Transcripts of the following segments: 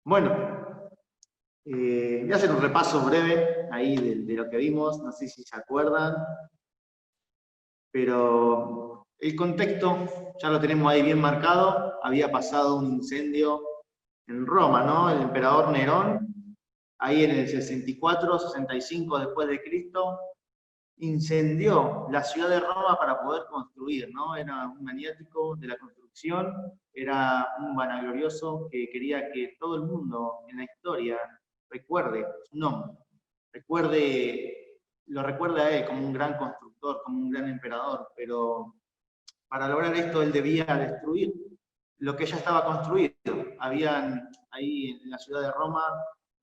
Bueno, voy a hacer un repaso breve ahí de lo que vimos, no sé si se acuerdan, pero el contexto ya lo tenemos ahí bien marcado. Había pasado un incendio en Roma, ¿no? El emperador Nerón, ahí en el 64, 65 después de Cristo, incendió la ciudad de Roma para poder construir, ¿no? Era un maniático de la construcción, era un vanaglorioso que quería que todo el mundo en la historia recuerde su nombre, lo recuerde a él como un gran constructor, como un gran emperador, pero para lograr esto él debía destruir lo que ya estaba construido. Habían ahí en la ciudad de Roma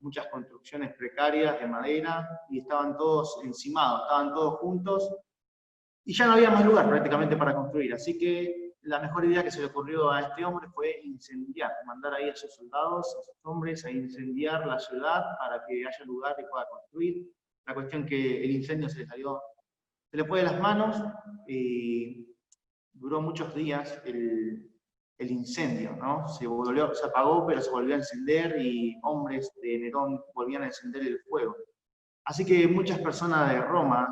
muchas construcciones precarias de madera y estaban todos encimados, estaban todos juntos y ya no había más lugar prácticamente para construir. Así que la mejor idea que se le ocurrió a este hombre fue incendiar, mandar ahí a sus soldados, a sus hombres, a incendiar la ciudad para que haya lugar y pueda construir. La cuestión que el incendio se le fue de las manos y duró muchos días el incendio, ¿no? Se apagó, pero se volvió a encender y hombres de Nerón volvían a encender el fuego. Así que muchas personas de Roma,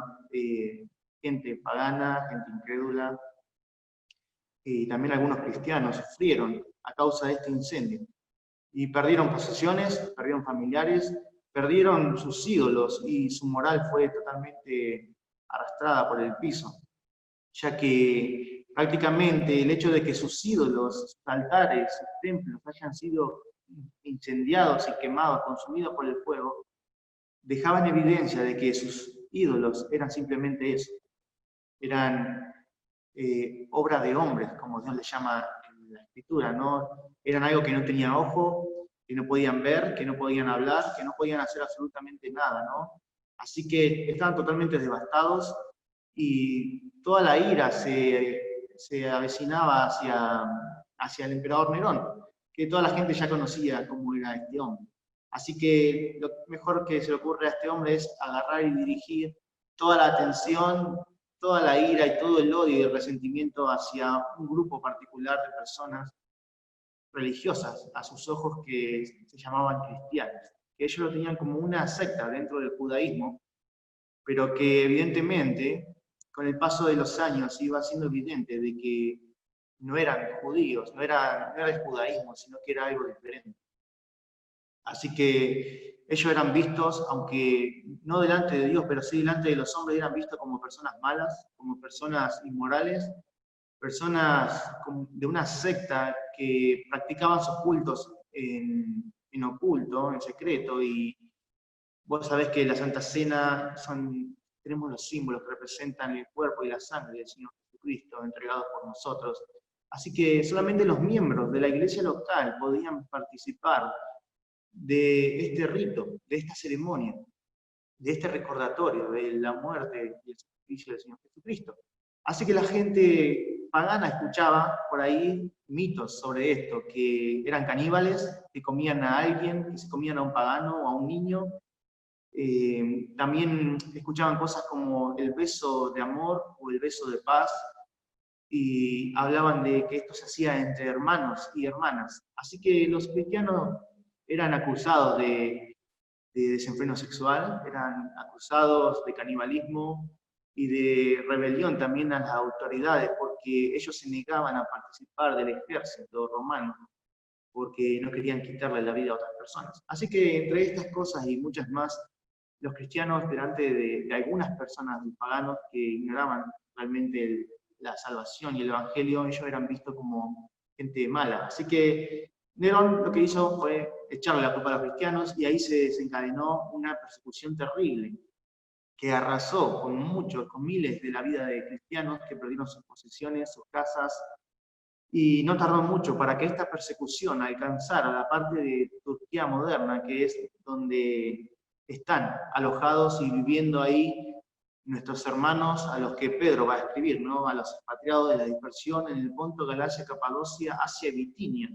gente pagana, gente incrédula, y también algunos cristianos sufrieron a causa de este incendio. Y perdieron posesiones, perdieron familiares, perdieron sus ídolos y su moral fue totalmente arrastrada por el piso, ya que prácticamente el hecho de que sus ídolos, sus altares, sus templos hayan sido incendiados y quemados, consumidos por el fuego, dejaban evidencia de que sus ídolos eran simplemente eso, eran obra de hombres, como Dios les llama en la escritura, ¿no? Eran algo que no tenía ojo, que no podían ver, que no podían hablar, que no podían hacer absolutamente nada, ¿no? Así que estaban totalmente devastados y toda la ira se avecinaba hacia el emperador Nerón, que toda la gente ya conocía cómo era este hombre. Así que lo mejor que se le ocurre a este hombre es agarrar y dirigir toda la atención, toda la ira y todo el odio y el resentimiento hacia un grupo particular de personas religiosas, a sus ojos que se llamaban cristianos, que ellos lo tenían como una secta dentro del judaísmo, pero que evidentemente con el paso de los años iba siendo evidente de que no eran judíos, no era el judaísmo, sino que era algo diferente. Así que ellos eran vistos, aunque no delante de Dios, pero sí delante de los hombres, eran vistos como personas malas, como personas inmorales, personas de una secta que practicaban sus cultos en oculto, en secreto, y vos sabés que la Santa Cena tenemos los símbolos que representan el cuerpo y la sangre del Señor Jesucristo entregados por nosotros. Así que solamente los miembros de la iglesia local podían participar de este rito, de esta ceremonia, de este recordatorio de la muerte y el sacrificio del Señor Jesucristo. Así que la gente pagana escuchaba por ahí mitos sobre esto, que eran caníbales, que comían a alguien, que se comían a un pagano o a un niño. También escuchaban cosas como el beso de amor o el beso de paz, y hablaban de que esto se hacía entre hermanos y hermanas. Así que los cristianos eran acusados de desenfreno sexual, eran acusados de canibalismo y de rebelión también a las autoridades, porque ellos se negaban a participar del ejército romano, porque no querían quitarle la vida a otras personas. Así que entre estas cosas y muchas más, los cristianos, delante de algunas personas paganos que ignoraban realmente la salvación y el evangelio, ellos eran vistos como gente mala. Así que Nerón lo que hizo fue echarle la culpa a los cristianos y ahí se desencadenó una persecución terrible que arrasó con muchos, con miles de la vida de cristianos que perdieron sus posesiones, sus casas, y no tardó mucho para que esta persecución alcanzara la parte de Turquía moderna, que es donde están alojados y viviendo ahí nuestros hermanos a los que Pedro va a escribir, ¿no? A los expatriados de la dispersión en el Ponto, Galacia, Capadocia, Asia y Bitinia.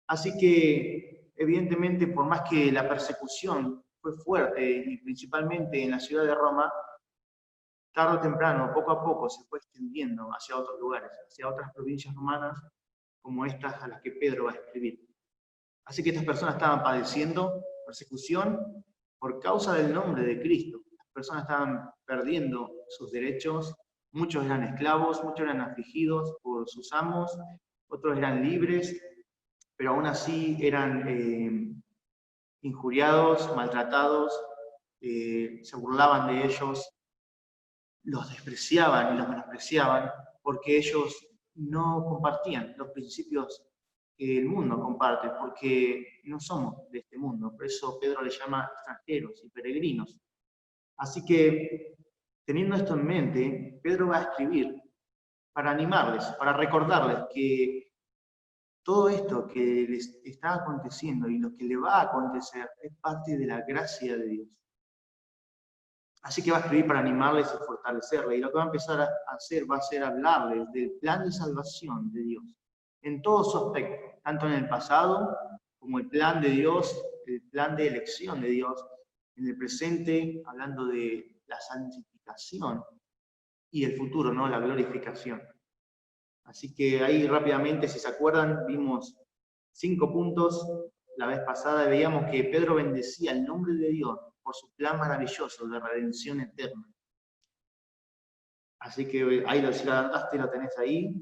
Así que, evidentemente, por más que la persecución fue fuerte, y principalmente en la ciudad de Roma, tarde o temprano, poco a poco, se fue extendiendo hacia otros lugares, hacia otras provincias romanas, como estas a las que Pedro va a escribir. Así que estas personas estaban padeciendo persecución por causa del nombre de Cristo. Las personas estaban perdiendo sus derechos, muchos eran esclavos, muchos eran afligidos por sus amos, otros eran libres, pero aún así eran injuriados, maltratados, se burlaban de ellos, los despreciaban y los menospreciaban porque ellos no compartían los principios que el mundo comparte, porque no somos de este mundo. Por eso Pedro le llama extranjeros y peregrinos. Así que, teniendo esto en mente, Pedro va a escribir para animarles, para recordarles que todo esto que les está aconteciendo y lo que le va a acontecer es parte de la gracia de Dios. Así que va a escribir para animarles y fortalecerles. Y lo que va a empezar a hacer va a ser hablarles del plan de salvación de Dios, en todo su aspecto, tanto en el pasado como el plan de Dios, el plan de elección de Dios, en el presente, hablando de la santificación, y el futuro, ¿no? La glorificación. Así que ahí rápidamente, si se acuerdan, vimos 5 puntos la vez pasada y veíamos que Pedro bendecía el nombre de Dios por su plan maravilloso de redención eterna. Así que ahí lo adelantaste, lo tenés ahí.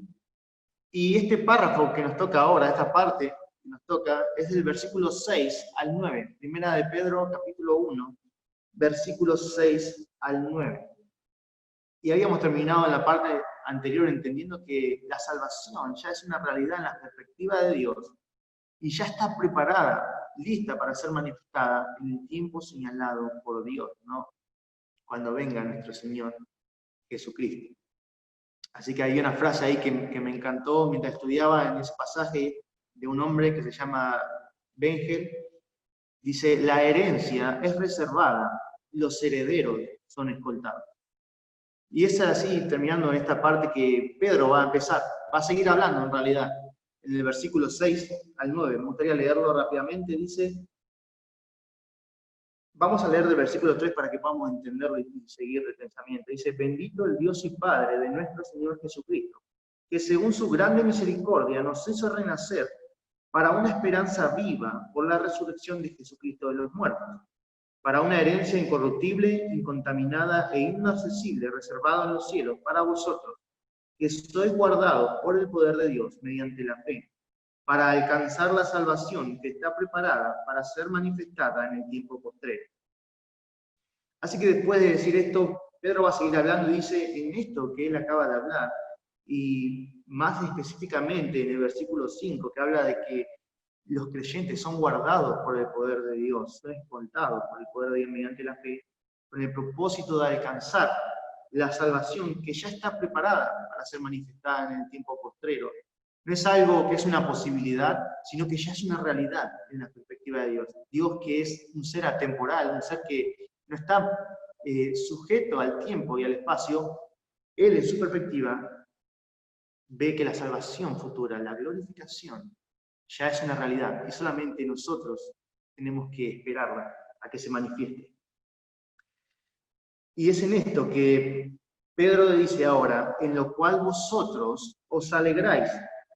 Y este párrafo que nos toca ahora, esta parte que nos toca, es del versículo 6 al 9. Primera de Pedro, capítulo 1, versículos 6 al 9. Y habíamos terminado en la parte anterior entendiendo que la salvación ya es una realidad en la perspectiva de Dios y ya está preparada, lista para ser manifestada en el tiempo señalado por Dios, ¿no? Cuando venga nuestro Señor Jesucristo. Así que hay una frase ahí que me encantó mientras estudiaba en ese pasaje de un hombre que se llama Bengel. Dice, la herencia es reservada, los herederos son escoltados. Y es así, terminando en esta parte que Pedro va a empezar, va a seguir hablando en realidad. En el versículo 6 al 9, me gustaría leerlo rápidamente, dice, vamos a leer del versículo 3 para que podamos entenderlo y seguir el pensamiento. Dice, bendito el Dios y Padre de nuestro Señor Jesucristo, que según su grande misericordia nos hizo renacer para una esperanza viva por la resurrección de Jesucristo de los muertos, para una herencia incorruptible, incontaminada e inaccesible, reservada en los cielos para vosotros, que sois guardados por el poder de Dios mediante la fe, para alcanzar la salvación que está preparada para ser manifestada en el tiempo postrero. Así que después de decir esto, Pedro va a seguir hablando y dice, en esto que él acaba de hablar, y más específicamente en el versículo 5, que habla de que los creyentes son guardados por el poder de Dios, son escoltados por el poder de Dios mediante la fe, con el propósito de alcanzar la salvación que ya está preparada para ser manifestada en el tiempo postrero. No es algo que es una posibilidad, sino que ya es una realidad en la perspectiva de Dios. Dios que es un ser atemporal, un ser que no está sujeto al tiempo y al espacio, Él en su perspectiva ve que la salvación futura, la glorificación, ya es una realidad y solamente nosotros tenemos que esperarla a que se manifieste. Y es en esto que Pedro dice ahora, en lo cual vosotros os alegráis,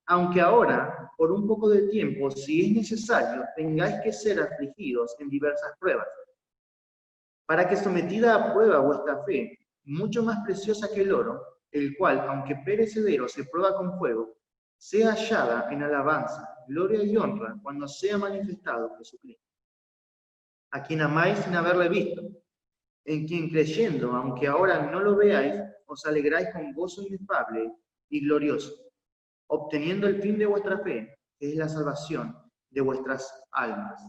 aunque ahora, por un poco de tiempo, si es necesario, tengáis que ser afligidos en diversas pruebas, para que sometida a prueba vuestra fe, mucho más preciosa que el oro, el cual, aunque perecedero, se prueba con fuego, sea hallada en alabanza, gloria y honra cuando sea manifestado Jesucristo, a quien amáis sin haberle visto, en quien creyendo, aunque ahora no lo veáis, os alegráis con gozo inefable y glorioso, obteniendo el fin de vuestra fe, que es la salvación de vuestras almas.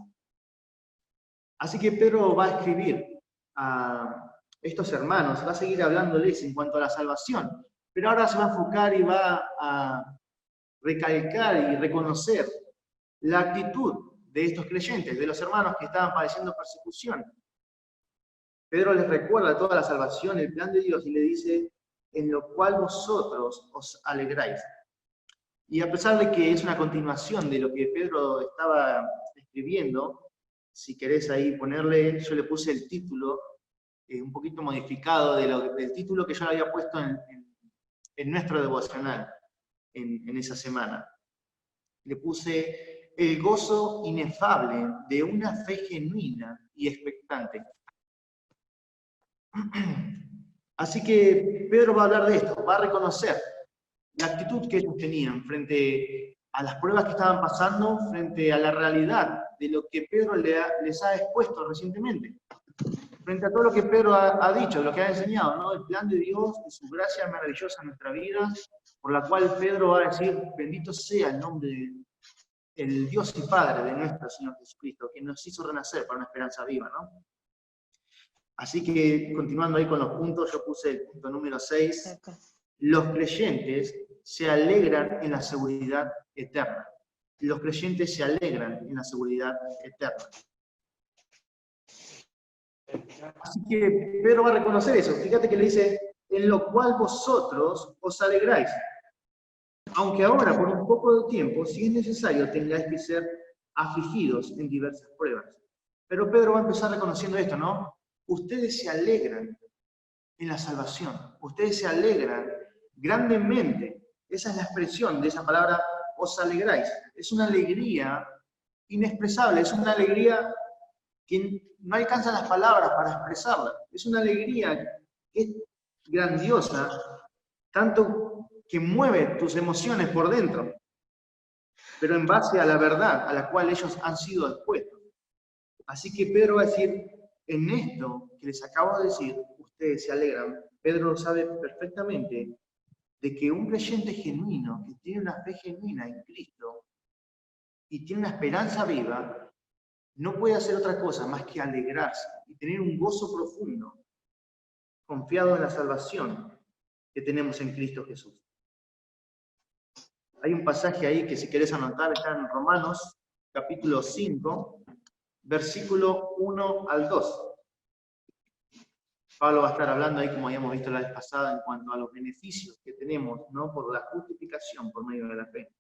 Así que Pedro va a escribir a estos hermanos, va a seguir hablándoles en cuanto a la salvación, pero ahora se va a enfocar y va a recalcar y reconocer la actitud de estos creyentes, de los hermanos que estaban padeciendo persecución. Pedro les recuerda toda la salvación, el plan de Dios, y le dice, en lo cual vosotros os alegráis. Y a pesar de que es una continuación de lo que Pedro estaba escribiendo, si querés ahí ponerle, yo le puse el título, un poquito modificado del título que yo le había puesto en nuestro devocional, en esa semana. Le puse el gozo inefable de una fe genuina y expectante. Así que Pedro va a hablar de esto, va a reconocer la actitud que ellos tenían frente a las pruebas que estaban pasando, frente a la realidad de lo que Pedro les ha expuesto recientemente. Frente a todo lo que Pedro ha dicho, lo que ha enseñado, ¿no? El plan de Dios, de su gracia maravillosa en nuestra vida, por la cual Pedro va a decir, bendito sea el nombre del Dios y Padre de nuestro Señor Jesucristo, que nos hizo renacer para una esperanza viva, ¿no? Así que, continuando ahí con los puntos, yo puse el punto número 6. Los creyentes se alegran en la seguridad eterna. Los creyentes se alegran en la seguridad eterna. Así que Pedro va a reconocer eso. Fíjate que le dice, en lo cual vosotros os alegráis. Aunque ahora, por un poco de tiempo, si es necesario, tengáis que ser afligidos en diversas pruebas. Pero Pedro va a empezar reconociendo esto, ¿no? Ustedes se alegran en la salvación. Ustedes se alegran grandemente. Esa es la expresión de esa palabra, os alegráis. Es una alegría inexpresable, es una alegría que no alcanzan las palabras para expresarla. Es una alegría que es grandiosa, tanto que mueve tus emociones por dentro, pero en base a la verdad a la cual ellos han sido expuestos. Así que Pedro va a decir, en esto que les acabo de decir, ustedes se alegran. Pedro sabe perfectamente de que un creyente genuino, que tiene una fe genuina en Cristo, y tiene una esperanza viva, no puede hacer otra cosa más que alegrarse y tener un gozo profundo, confiado en la salvación que tenemos en Cristo Jesús. Hay un pasaje ahí que si querés anotar, está en Romanos, capítulo 5, versículo 1 al 2. Pablo va a estar hablando ahí, como habíamos visto la vez pasada, en cuanto a los beneficios que tenemos, ¿no? Por la justificación por medio de la fe.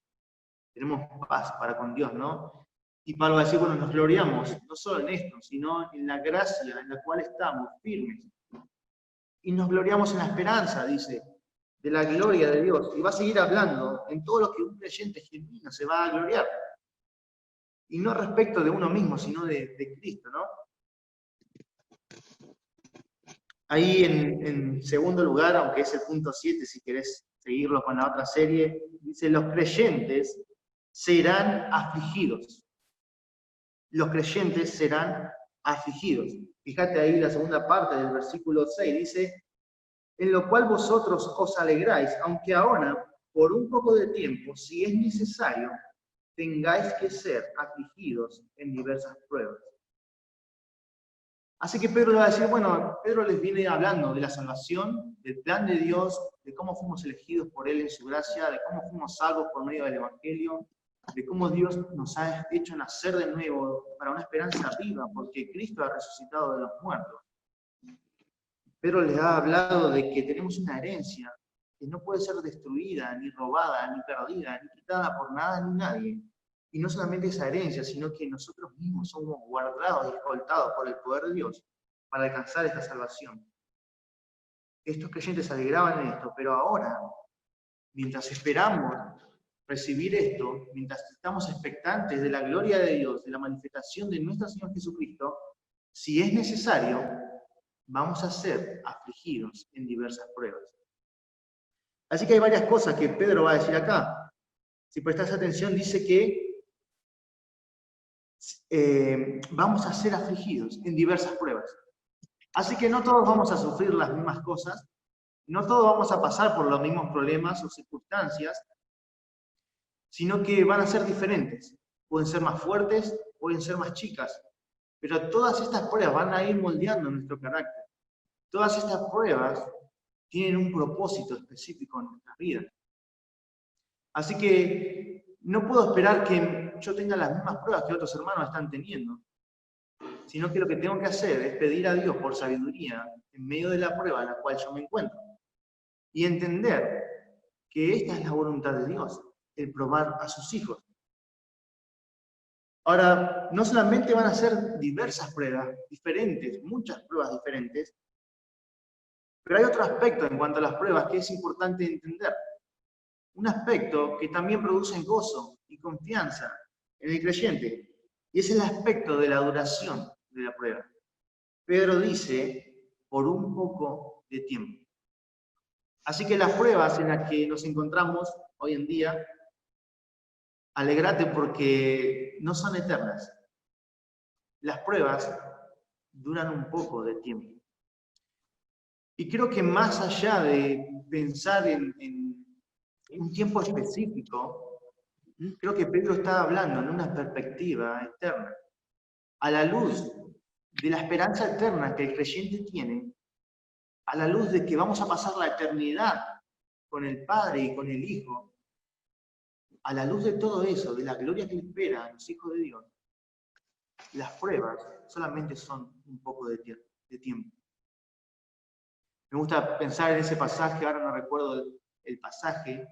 Tenemos paz para con Dios, ¿no? Y Pablo va a decir, bueno, nos gloriamos no solo en esto, sino en la gracia en la cual estamos firmes. Y nos gloriamos en la esperanza, dice, de la gloria de Dios. Y va a seguir hablando en todo lo que un creyente genuino se va a gloriar. Y no respecto de uno mismo, sino de Cristo, ¿no? Ahí en segundo lugar, aunque es el punto 7, si querés seguirlo con la otra serie, dice, los creyentes serán afligidos. Los creyentes serán afligidos. Fíjate ahí la segunda parte del versículo 6, dice, en lo cual vosotros os alegráis, aunque ahora, por un poco de tiempo, si es necesario, tengáis que ser afligidos en diversas pruebas. Así que Pedro le va a decir, bueno, Pedro les viene hablando de la salvación, del plan de Dios, de cómo fuimos elegidos por Él en su gracia, de cómo fuimos salvos por medio del Evangelio, de cómo Dios nos ha hecho nacer de nuevo para una esperanza viva, porque Cristo ha resucitado de los muertos. Pedro les ha hablado de que tenemos una herencia que no puede ser destruida, ni robada, ni perdida, ni quitada por nada ni nadie. Y no solamente esa herencia, sino que nosotros mismos somos guardados y escoltados por el poder de Dios para alcanzar esta salvación. Estos creyentes se alegraban en esto, pero ahora, mientras esperamos recibir esto, mientras estamos expectantes de la gloria de Dios, de la manifestación de nuestro Señor Jesucristo, si es necesario, vamos a ser afligidos en diversas pruebas. Así que hay varias cosas que Pedro va a decir acá. Si prestas atención, dice que vamos a ser afligidos en diversas pruebas. Así que no todos vamos a sufrir las mismas cosas, no todos vamos a pasar por los mismos problemas o circunstancias, sino que van a ser diferentes. Pueden ser más fuertes, pueden ser más chicas, pero todas estas pruebas van a ir moldeando nuestro carácter. Todas estas pruebas tienen un propósito específico en nuestras vidas. Así que no puedo esperar que yo tenga las mismas pruebas que otros hermanos están teniendo, sino que lo que tengo que hacer es pedir a Dios por sabiduría en medio de la prueba en la cual yo me encuentro. Y entender que esta es la voluntad de Dios, el probar a sus hijos. Ahora, no solamente van a ser diversas pruebas diferentes, muchas pruebas diferentes, pero hay otro aspecto en cuanto a las pruebas que es importante entender. Un aspecto que también produce gozo y confianza en el creyente. Y es el aspecto de la duración de la prueba. Pedro dice, por un poco de tiempo. Así que las pruebas en las que nos encontramos hoy en día, alegrate porque no son eternas. Las pruebas duran un poco de tiempo. Y creo que más allá de pensar en un tiempo específico, creo que Pedro está hablando en una perspectiva eterna, a la luz de la esperanza eterna que el creyente tiene, a la luz de que vamos a pasar la eternidad con el Padre y con el Hijo, a la luz de todo eso, de la gloria que espera a los hijos de Dios, las pruebas solamente son un poco de tiempo. Me gusta pensar en ese pasaje, ahora no recuerdo el pasaje,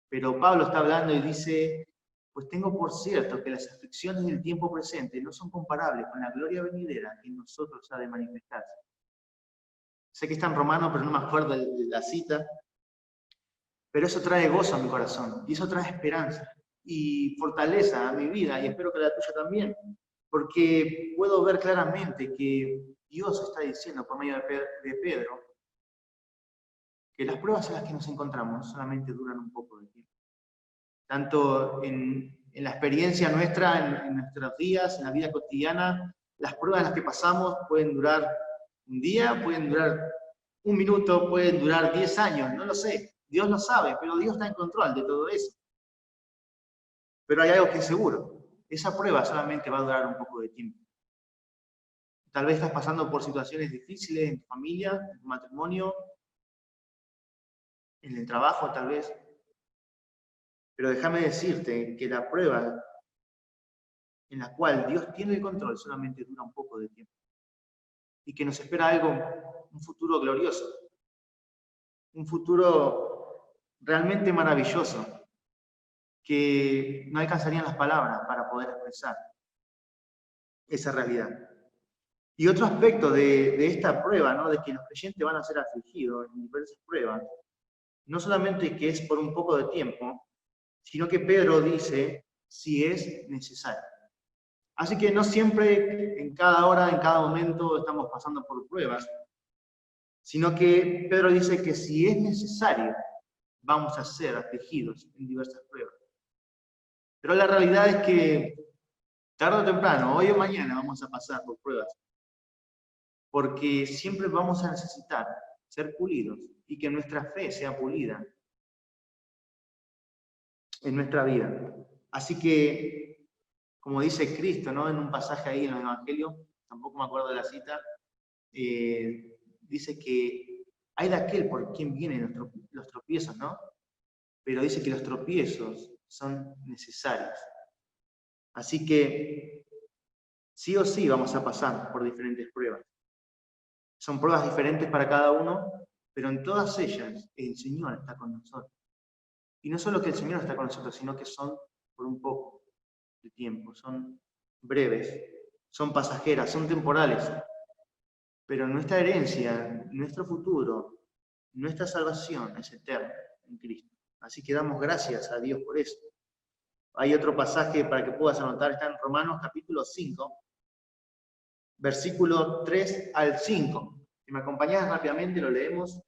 pero Pablo está hablando y dice, pues tengo por cierto que las aflicciones del tiempo presente no son comparables con la gloria venidera que en nosotros ha de manifestarse. Sé que está en Romano, pero no me acuerdo de la cita, pero eso trae gozo a mi corazón, y eso trae esperanza, y fortaleza a mi vida, y espero que a la tuya también, porque puedo ver claramente que Dios está diciendo por medio de Pedro, que las pruebas en las que nos encontramos solamente duran un poco de tiempo. Tanto en la experiencia nuestra, en nuestros días, en la vida cotidiana, las pruebas en las que pasamos pueden durar un día, pueden durar un minuto, pueden durar 10 años, no lo sé. Dios lo sabe, pero Dios está en control de todo eso. Pero hay algo que es seguro, esa prueba solamente va a durar un poco de tiempo. Tal vez estás pasando por situaciones difíciles en tu familia, en tu matrimonio, en el trabajo tal vez. Pero déjame decirte que la prueba en la cual Dios tiene el control solamente dura un poco de tiempo. Y que nos espera algo, un futuro glorioso, un futuro realmente maravilloso, que no alcanzarían las palabras para poder expresar esa realidad. Y otro aspecto de esta prueba, ¿no? De que los creyentes van a ser afligidos en diversas pruebas, no solamente que es por un poco de tiempo, sino que Pedro dice si es necesario. Así que no siempre, en cada hora, en cada momento, estamos pasando por pruebas, sino que Pedro dice que si es necesario, vamos a ser afligidos en diversas pruebas. Pero la realidad es que tarde o temprano, hoy o mañana, vamos a pasar por pruebas, porque siempre vamos a necesitar ser pulidos y que nuestra fe sea pulida en nuestra vida. Así que, como dice Cristo, ¿no? En un pasaje ahí en los Evangelios, tampoco me acuerdo de la cita, dice que hay de aquel por quien vienen los tropiezos, ¿no? Pero dice que los tropiezos son necesarios. Así que, sí o sí vamos a pasar por diferentes pruebas. Son pruebas diferentes para cada uno, pero en todas ellas el Señor está con nosotros. Y no solo que el Señor está con nosotros, sino que son por un poco de tiempo, son breves, son pasajeras, son temporales. Pero nuestra herencia, nuestro futuro, nuestra salvación es eterna en Cristo. Así que damos gracias a Dios por eso. Hay otro pasaje para que puedas anotar, está en Romanos capítulo 5, versículo 3 al 5. Si me acompañás rápidamente, lo leemos.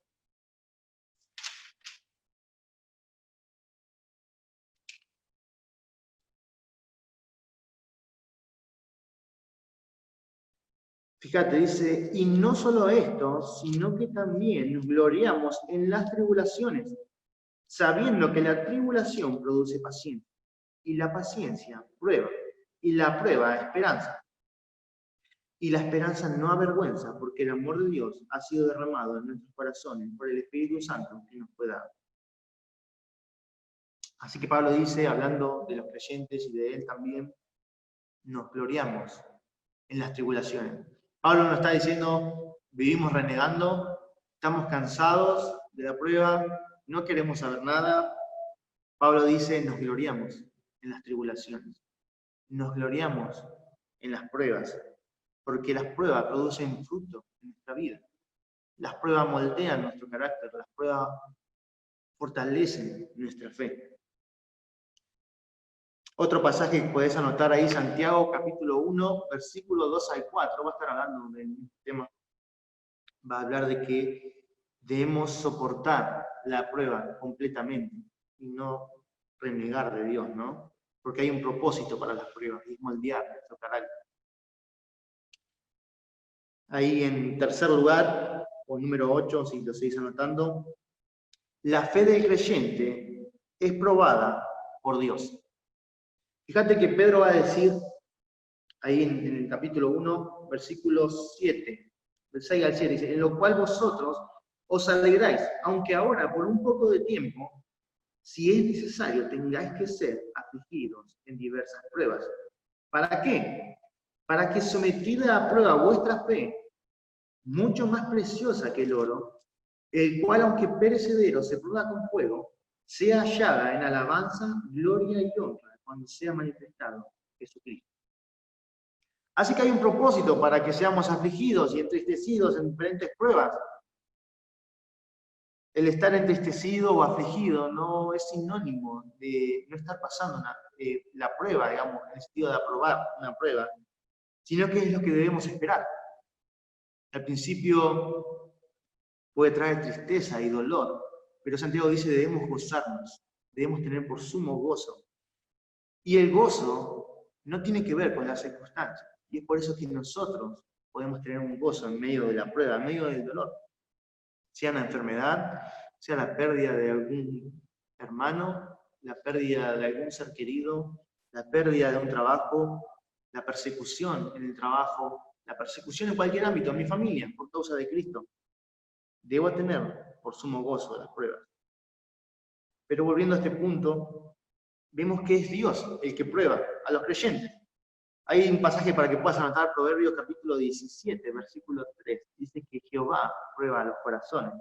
Fíjate, dice, y no solo esto, sino que también nos gloriamos en las tribulaciones, sabiendo que la tribulación produce paciencia, y la paciencia prueba, y la prueba esperanza. Y la esperanza no avergüenza, porque el amor de Dios ha sido derramado en nuestros corazones por el Espíritu Santo que nos fue dado. Así que Pablo dice, hablando de los creyentes y de él también, nos gloriamos en las tribulaciones. Pablo nos está diciendo, vivimos renegando, estamos cansados de la prueba, no queremos saber nada. Pablo dice, nos gloriamos en las tribulaciones, nos gloriamos en las pruebas, porque las pruebas producen fruto en nuestra vida. Las pruebas moldean nuestro carácter, las pruebas fortalecen nuestra fe. Otro pasaje que podés anotar ahí, Santiago capítulo 1, versículo 2 al 4, va a estar hablando del tema. Va a hablar de que debemos soportar la prueba completamente y no renegar de Dios, ¿no? Porque hay un propósito para las pruebas, es moldear nuestro carácter. Ahí en tercer lugar, o número 8, si lo seguís anotando, la fe del creyente es probada por Dios. Fíjate que Pedro va a decir, ahí en el capítulo 1, versículos 7, del 6 al 7, dice, en lo cual vosotros os alegráis, aunque ahora por un poco de tiempo, si es necesario, tengáis que ser afligidos en diversas pruebas. ¿Para qué? Para que sometida a prueba vuestra fe, mucho más preciosa que el oro, el cual aunque perecedero se prueba con fuego, sea hallada en alabanza, gloria y honra cuando sea manifestado Jesucristo. Así que hay un propósito para que seamos afligidos y entristecidos en diferentes pruebas. El estar entristecido o afligido no es sinónimo de no estar pasando la prueba, digamos, en el sentido de aprobar una prueba, sino que es lo que debemos esperar. Al principio puede traer tristeza y dolor, pero Santiago dice debemos gozarnos, debemos tener por sumo gozo. Y el gozo no tiene que ver con las circunstancias, y es por eso que nosotros podemos tener un gozo en medio de la prueba, en medio del dolor. Sea la enfermedad, sea la pérdida de algún hermano, la pérdida de algún ser querido, la pérdida de un trabajo, la persecución en el trabajo, la persecución en cualquier ámbito, en mi familia, por causa de Cristo. Debo tener por sumo gozo las pruebas. Pero volviendo a este punto, vemos que es Dios el que prueba a los creyentes. Hay un pasaje para que puedas anotar, Proverbios capítulo 17, versículo 3. Dice que Jehová prueba a los corazones.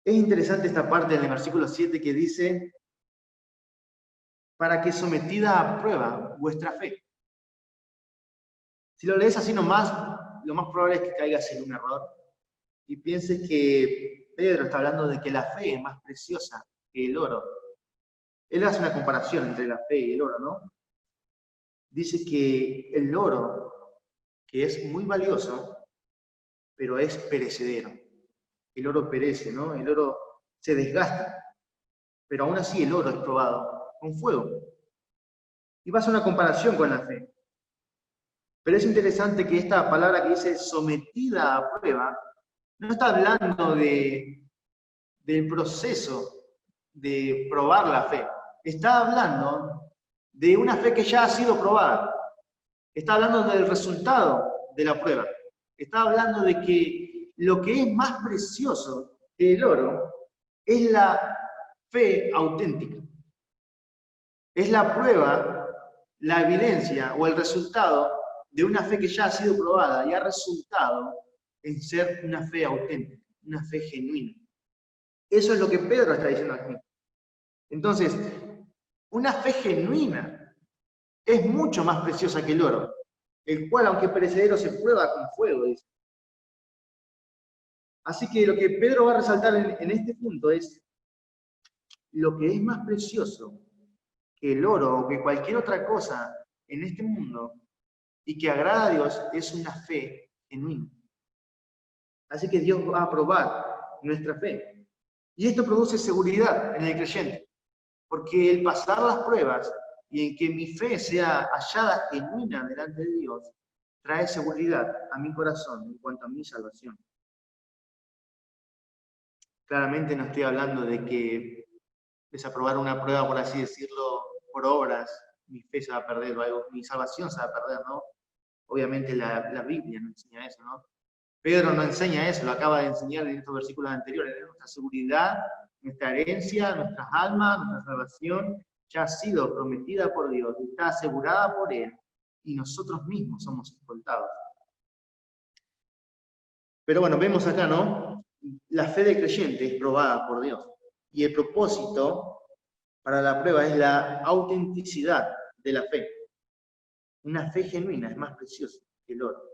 Es interesante esta parte en el versículo 7 que dice, para que sometida a prueba vuestra fe. Si lo lees así nomás, lo más probable es que caigas en un error y pienses que Pedro está hablando de que la fe es más preciosa que el oro. Él hace una comparación entre la fe y el oro, ¿no? Dice que el oro, que es muy valioso, pero es perecedero. El oro perece, ¿no? El oro se desgasta, pero aún así el oro es probado con fuego. Y va a hacer una comparación con la fe. Pero es interesante que esta palabra que dice sometida a prueba, no está hablando del proceso de probar la fe. Está hablando de una fe que ya ha sido probada. Está hablando del resultado de la prueba. Está hablando de que lo que es más precioso que el oro es la fe auténtica. Es la prueba, la evidencia o el resultado de una fe que ya ha sido probada y ha resultado en ser una fe auténtica, una fe genuina. Eso es lo que Pedro está diciendo aquí. Entonces, una fe genuina es mucho más preciosa que el oro, el cual, aunque perecedero, se prueba con fuego, dice. Así que lo que Pedro va a resaltar en este punto es lo que es más precioso que el oro o que cualquier otra cosa en este mundo y que agrada a Dios es una fe genuina. Así que Dios va a probar nuestra fe. Y esto produce seguridad en el creyente, porque el pasar las pruebas y en que mi fe sea hallada genuina delante de Dios, trae seguridad a mi corazón en cuanto a mi salvación. Claramente no estoy hablando de que desaprobar una prueba, por así decirlo, por obras, mi fe se va a perder o algo, mi salvación se va a perder, ¿no? Obviamente la Biblia no enseña eso, ¿no? Pedro no enseña eso, lo acaba de enseñar en estos versículos anteriores. Nuestra seguridad, nuestra herencia, nuestras almas, nuestra salvación ya ha sido prometida por Dios, está asegurada por Él, y nosotros mismos somos escoltados. Pero bueno, vemos acá, ¿no? La fe del creyente es probada por Dios. Y el propósito para la prueba es la autenticidad de la fe. Una fe genuina es más preciosa que el oro.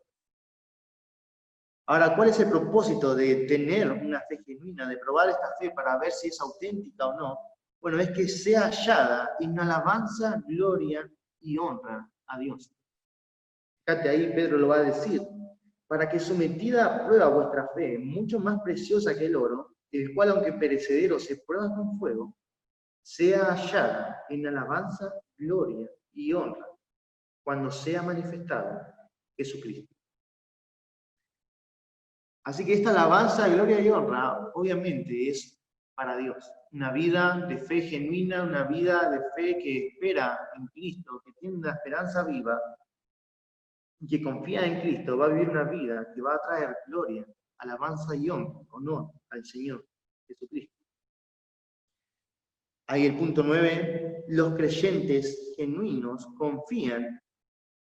Ahora, ¿cuál es el propósito de tener una fe genuina, de probar esta fe para ver si es auténtica o no? Bueno, es que sea hallada en alabanza, gloria y honra a Dios. Fíjate ahí, Pedro lo va a decir, para que sometida a prueba vuestra fe, mucho más preciosa que el oro, el cual aunque perecedero se prueba con fuego, sea hallada en alabanza, gloria y honra, cuando sea manifestado Jesucristo. Así que esta alabanza, gloria y honra, obviamente, es para Dios. Una vida de fe genuina, una vida de fe que espera en Cristo, que tiene una esperanza viva, y que confía en Cristo, va a vivir una vida que va a traer gloria, alabanza y honor al Señor Jesucristo. Ahí el punto 9, los creyentes genuinos confían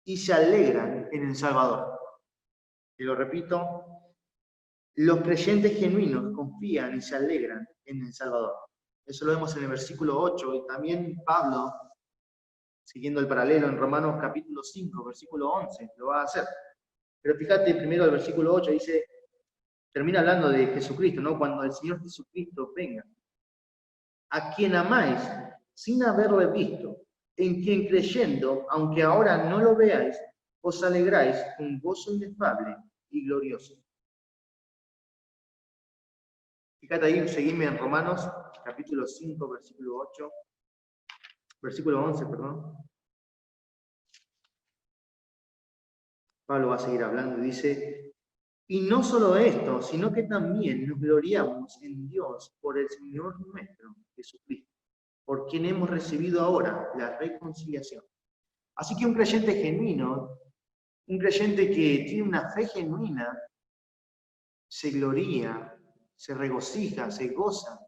y se alegran en el Salvador. Y lo repito, los creyentes genuinos confían y se alegran en el Salvador. Eso lo vemos en el versículo 8, y también Pablo, siguiendo el paralelo en Romanos capítulo 5, versículo 11, lo va a hacer. Pero fíjate primero el versículo 8, dice, termina hablando de Jesucristo, ¿no? Cuando el Señor Jesucristo venga. A quien amáis sin haberle visto, en quien creyendo, aunque ahora no lo veáis, os alegráis con gozo inefable y glorioso. Fíjate ahí, seguime en Romanos, capítulo 5, versículo 8, versículo 11, perdón. Pablo va a seguir hablando y dice, y no solo esto, sino que también nos gloriamos en Dios por el Señor nuestro, Jesucristo, por quien hemos recibido ahora la reconciliación. Así que un creyente genuino, un creyente que tiene una fe genuina, se gloría, se regocija, se goza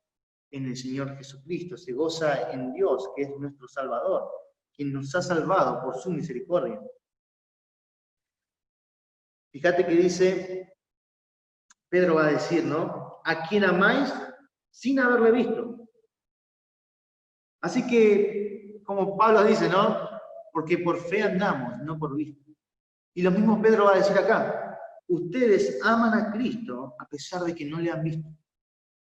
en el Señor Jesucristo, se goza en Dios, que es nuestro Salvador, quien nos ha salvado por su misericordia. Fíjate que dice, Pedro va a decir, ¿no? A quien amáis sin haberle visto. Así que, como Pablo dice, ¿no? Porque por fe andamos, no por vista. Y lo mismo Pedro va a decir acá. Ustedes aman a Cristo a pesar de que no le han visto.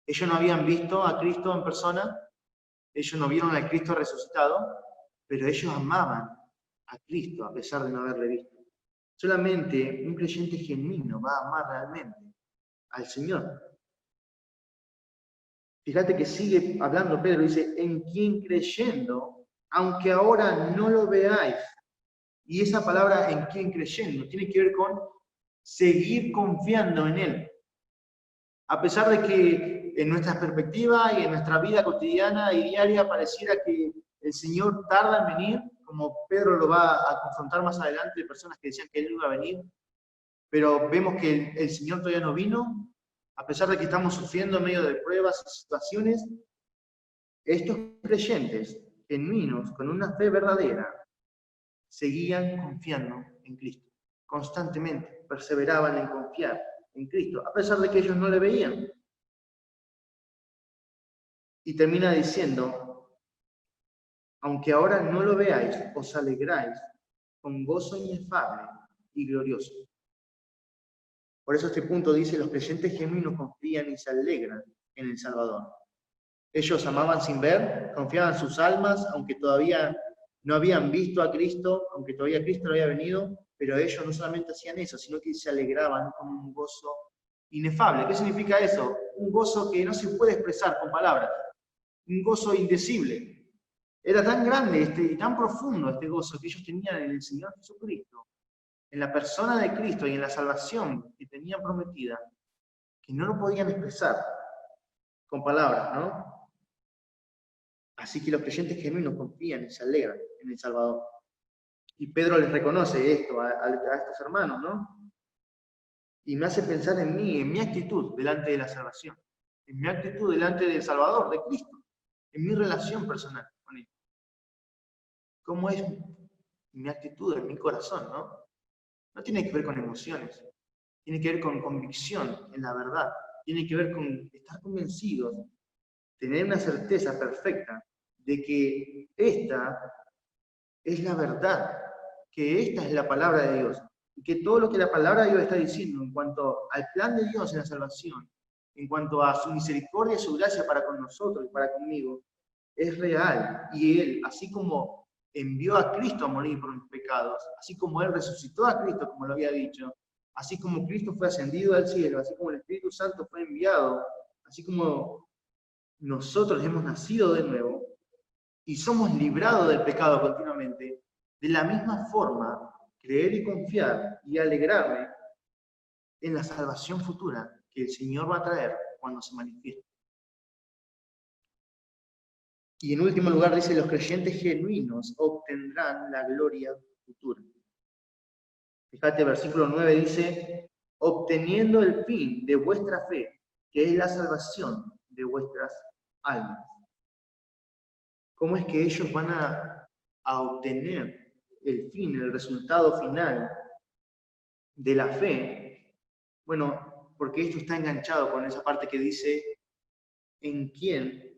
Ellos no habían visto a Cristo en persona, ellos no vieron a Cristo resucitado, pero ellos amaban a Cristo a pesar de no haberle visto. Solamente un creyente genuino va a amar realmente al Señor. Fíjate que sigue hablando Pedro, dice, en quien creyendo, aunque ahora no lo veáis. Y esa palabra en quien creyendo tiene que ver con seguir confiando en Él. A pesar de que en nuestra perspectiva y en nuestra vida cotidiana y diaria pareciera que el Señor tarda en venir, como Pedro lo va a confrontar más adelante, de personas que decían que Él no iba a venir, pero vemos que el Señor todavía no vino, a pesar de que estamos sufriendo en medio de pruebas y situaciones, estos creyentes genuinos, con una fe verdadera, seguían confiando en Cristo, constantemente, perseveraban en confiar en Cristo, a pesar de que ellos no le veían. Y termina diciendo, aunque ahora no lo veáis, os alegráis con gozo inefable y glorioso. Por eso este punto dice, los creyentes genuinos confían y se alegran en el Salvador. Ellos amaban sin ver, confiaban en sus almas, aunque todavía no habían visto a Cristo, aunque todavía Cristo no había venido, pero ellos no solamente hacían eso, sino que se alegraban con un gozo inefable. ¿Qué significa eso? Un gozo que no se puede expresar con palabras, un gozo indecible. Era tan grande y tan profundo este gozo que ellos tenían en el Señor Jesucristo, en la persona de Cristo y en la salvación que tenían prometida, que no lo podían expresar con palabras, ¿no? Así que los creyentes genuinos confían y se alegran en el Salvador. Y Pedro les reconoce esto a estos hermanos, ¿no? Y me hace pensar en mí, en mi actitud delante de la salvación, en mi actitud delante del Salvador, de Cristo, en mi relación personal con Él. ¿Cómo es mi actitud en mi corazón, no? No tiene que ver con emociones, tiene que ver con convicción en la verdad, tiene que ver con estar convencidos, tener una certeza perfecta de que esta es la verdad, que esta es la palabra de Dios, y que todo lo que la palabra de Dios está diciendo en cuanto al plan de Dios en la salvación, en cuanto a su misericordia y su gracia para con nosotros y para conmigo, es real. Y Él, así como envió a Cristo a morir por los pecados, así como Él resucitó a Cristo, como lo había dicho, así como Cristo fue ascendido al cielo, así como el Espíritu Santo fue enviado, así como nosotros hemos nacido de nuevo y somos librados del pecado continuamente, de la misma forma, creer y confiar y alegrarme en la salvación futura que el Señor va a traer cuando se manifieste. Y en último lugar dice, los creyentes genuinos obtendrán la gloria futura. Fíjate, versículo 9 dice, obteniendo el fin de vuestra fe, que es la salvación de vuestras almas. ¿Cómo es que ellos van a obtener el fin, el resultado final de la fe? Bueno, porque esto está enganchado con esa parte que dice, en quién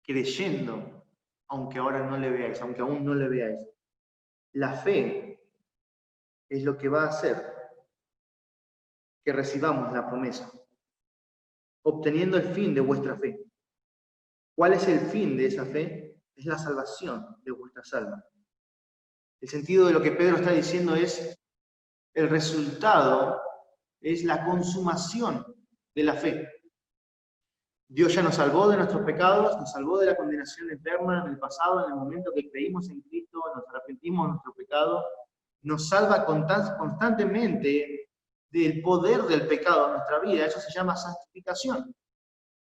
creyendo, aunque ahora no le veáis, aunque aún no le veáis. La fe es lo que va a hacer que recibamos la promesa, obteniendo el fin de vuestra fe. ¿Cuál es el fin de esa fe? Es la salvación de vuestras almas. El sentido de lo que Pedro está diciendo es, el resultado es la consumación de la fe. Dios ya nos salvó de nuestros pecados, nos salvó de la condenación eterna en el pasado, en el momento que creímos en Cristo, nos arrepentimos de nuestro pecado, nos salva constantemente del poder del pecado en nuestra vida. Eso se llama santificación.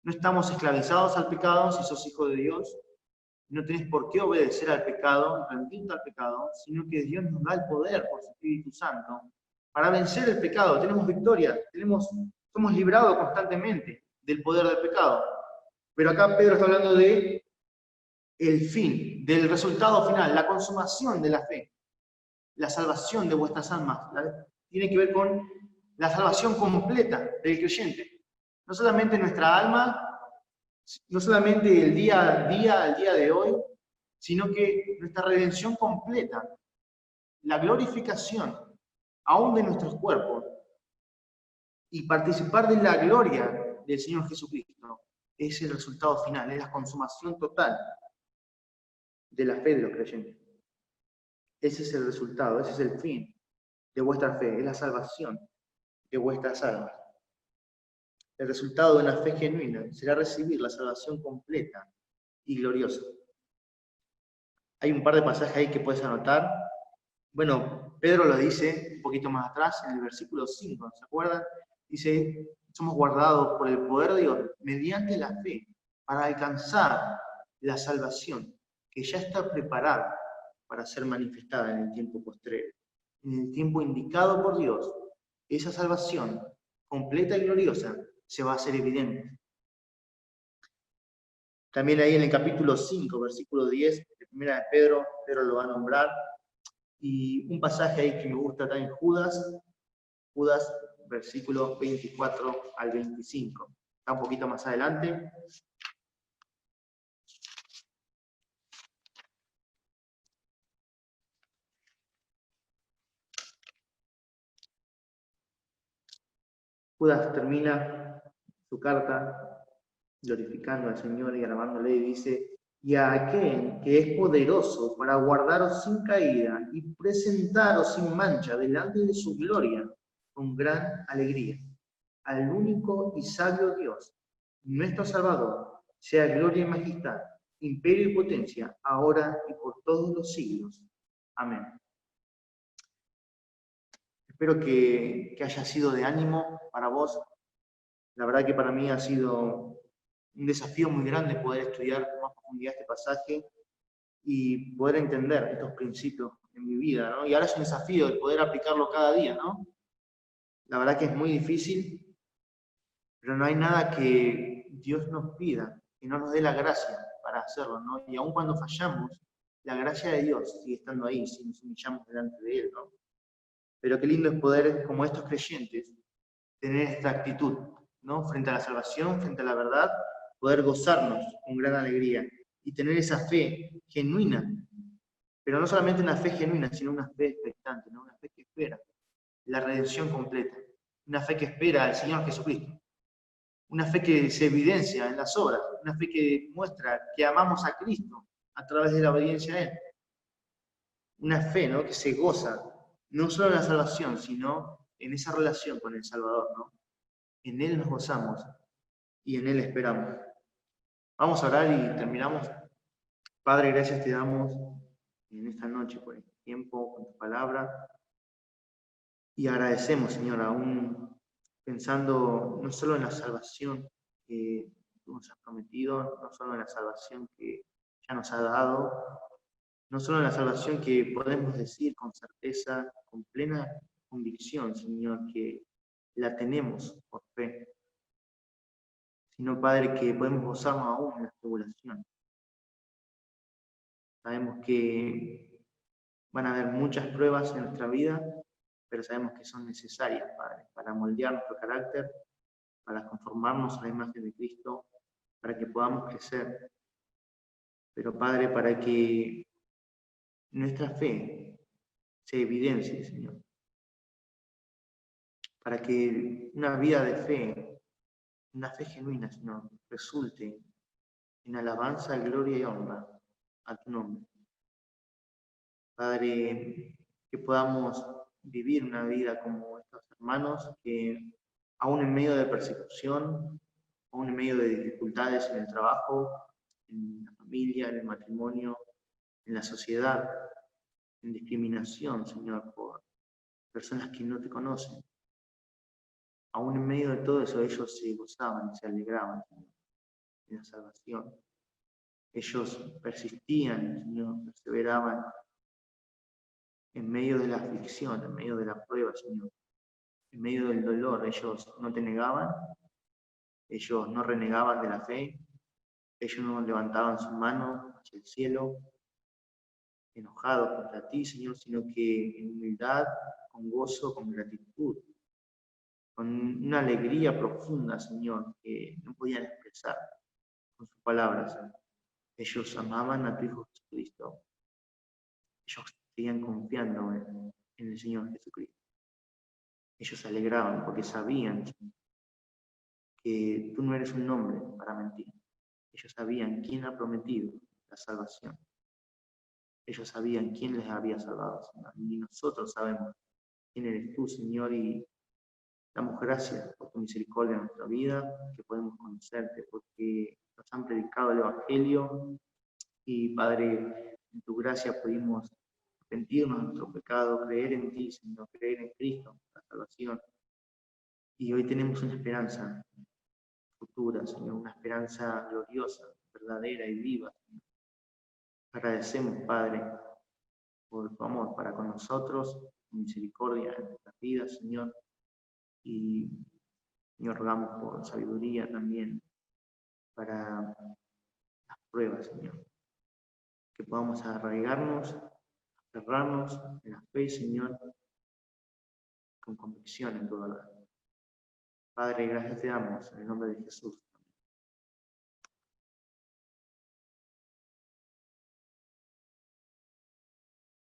No estamos esclavizados al pecado si sos hijo de Dios. No tenés por qué obedecer al pecado, rendirte al pecado, sino que Dios nos da el poder por su Espíritu Santo para vencer el pecado. Tenemos victoria, somos librados constantemente del poder del pecado. Pero acá Pedro está hablando de el fin, del resultado final, la consumación de la fe, la salvación de vuestras almas. Tiene que ver con la salvación completa del creyente. No solamente nuestra alma, no solamente el día a día, el día de hoy, sino que nuestra redención completa, la glorificación, aún de nuestros cuerpos, y participar de la gloria del Señor Jesucristo, es el resultado final, es la consumación total de la fe de los creyentes. Ese es el resultado, ese es el fin de vuestra fe, es la salvación de vuestras almas. El resultado de una fe genuina será recibir la salvación completa y gloriosa. Hay un par de pasajes ahí que puedes anotar. Bueno, Pedro lo dice un poquito más atrás, en el versículo 5, ¿se acuerdan? Dice, somos guardados por el poder de Dios mediante la fe para alcanzar la salvación que ya está preparada para ser manifestada en el tiempo postrero. En el tiempo indicado por Dios, esa salvación completa y gloriosa se va a hacer evidente. También ahí en el capítulo 5, versículo 10, de primera de Pedro lo va a nombrar. Y un pasaje ahí que me gusta también, Judas, versículo 24 al 25. Está un poquito más adelante. Judas termina su carta glorificando al Señor y alabándole y dice, y a aquel que es poderoso para guardaros sin caída y presentaros sin mancha delante de su gloria con gran alegría. Al único y sabio Dios, nuestro Salvador, sea gloria y majestad, imperio y potencia, ahora y por todos los siglos. Amén. Espero que haya sido de ánimo para vos. La verdad que para mí ha sido un desafío muy grande poder estudiar con más profundidad este pasaje y poder entender estos principios en mi vida, ¿no? Y ahora es un desafío el poder aplicarlo cada día, ¿no? La verdad que es muy difícil, pero no hay nada que Dios nos pida, que no nos dé la gracia para hacerlo, ¿no? Y aun cuando fallamos, la gracia de Dios sigue estando ahí, si nos humillamos delante de Él, ¿no? Pero qué lindo es poder, como estos creyentes, tener esta actitud, ¿no? Frente a la salvación, frente a la verdad, poder gozarnos con gran alegría y tener esa fe genuina, pero no solamente una fe genuina, sino una fe expectante, ¿no? Una fe que espera la redención completa, una fe que espera al Señor Jesucristo. una fe que se evidencia en las obras, una fe que muestra que amamos a Cristo a través de la obediencia a Él. Una fe, ¿no?, que se goza, no solo en la salvación, sino en esa relación con el Salvador, ¿no? En Él nos gozamos y en Él esperamos. Vamos a orar y terminamos. Padre, gracias te damos en esta noche por este tiempo, con tu palabra. Y agradecemos, Señor, aún pensando no solo en la salvación que tú nos has prometido, no solo en la salvación que ya nos ha dado, no solo en la salvación que podemos decir con certeza, con plena convicción, Señor, que la tenemos por fe, sino, Padre, que podemos gozarnos aún en la tribulación. Sabemos que van a haber muchas pruebas en nuestra vida, pero sabemos que son necesarias, Padre, para moldear nuestro carácter, para conformarnos a la imagen de Cristo, para que podamos crecer. Pero, Padre, para que nuestra fe se evidencie, Señor. Para que una vida de fe, una fe genuina, Señor, resulte en alabanza, gloria y honra a tu nombre. Padre, que podamos vivir una vida como estos hermanos que aún en medio de persecución, aún en medio de dificultades en el trabajo, en la familia, en el matrimonio, en la sociedad, en discriminación, Señor, por personas que no te conocen. Aún en medio de todo eso, ellos se gozaban y se alegraban, Señor, en la salvación. Ellos persistían, Señor, perseveraban en medio de la aflicción, en medio de la prueba, Señor. En medio del dolor, ellos no te negaban, ellos no renegaban de la fe, ellos no levantaban su mano hacia el cielo, enojados contra ti, Señor, sino que en humildad, con gozo, con gratitud, con una alegría profunda, Señor, que no podían expresar con sus palabras. Ellos amaban a tu Hijo Jesucristo. Ellos seguían confiando en el Señor Jesucristo. Ellos se alegraban porque sabían que tú no eres un hombre para mentir. Ellos sabían quién ha prometido la salvación. Ellos sabían quién les había salvado, Señor. Y nosotros sabemos quién eres tú, Señor, y damos gracias por tu misericordia en nuestra vida, que podemos conocerte, porque nos han predicado el Evangelio y, Padre, en tu gracia pudimos arrepentirnos de nuestro pecado, creer en ti, Señor, creer en Cristo, la salvación. Y hoy tenemos una esperanza futura, Señor, una esperanza gloriosa, verdadera y viva, Señor. Agradecemos, Padre, por tu amor para con nosotros, tu misericordia en nuestras vidas, Señor. Y, Señor, rogamos por sabiduría también para las pruebas, Señor. Que podamos arraigarnos, aferrarnos en la fe, Señor, con convicción en toda la. Padre, gracias te damos en el nombre de Jesús.